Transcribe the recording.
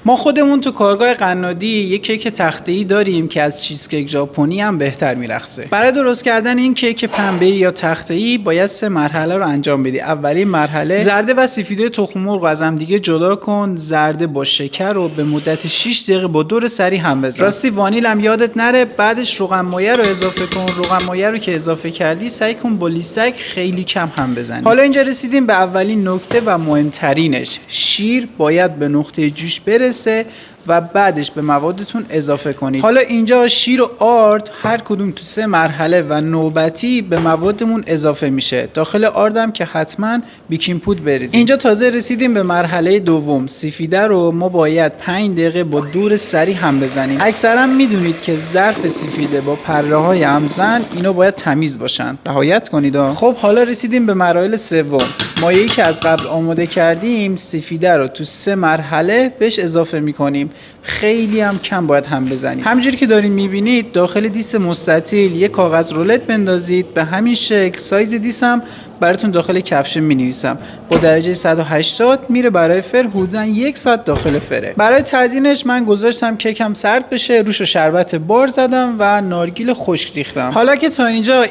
ما خودمون تو کارگاه قنادی یک کیک تخته‌ای داریم که از چیزکیک ژاپنی هم بهتر میرقصه. برای درست کردن این کیک پنبه‌ای یا تخته‌ای باید 3 مرحله رو انجام بدی. اولین مرحله زرده و سفیده تخم مرغ رو از هم دیگه جدا کن. زرده با شکر رو به مدت 6 دقیقه با دور سری هم بزن. راستی وانیل هم یادت نره. بعدش روغن مایه رو اضافه کن. روغن مایه رو که اضافه کردی سعی کن با لیسک خیلی کم هم بزنی. حالا اینجا رسیدیم به اولین نکته و مهمترینش. شیر باید به نقطه جوش برسه و بعدش به موادتون اضافه کنید. حالا اینجا شیر و آرد هر کدوم تو 3 مرحله و نوبتی به موادمون اضافه میشه. داخل آردم که حتما بیکینگ پود بریزید. اینجا تازه رسیدیم به مرحله دوم. سفیده رو ما باید 5 دقیقه با دور سری هم بزنیم. اکثرا میدونید که ظرف سفیده با پره های همزن اینا باید تمیز باشن. رعایت کنید. خب حالا رسیدیم به مراحل سوم. مایه‌ای که از قبل آماده کردیم سفیده رو تو 3 مرحله بهش اضافه میکنیم. خیلی هم کم باید هم بزنید. همونجوری که دارین میبینید داخل دیس مستطیل یک کاغذ رولت بندازید. به همین شکل سایز دیسم براتون داخل کفش مینویسم. با درجه 180 میره برای فر. حدوداً 1 ساعت داخل فره. برای تزیینش من گذاشتم کیکم سرد بشه، روش شربت بار زدم و نارگیل خشک ریختم. حالا که تا اینجا این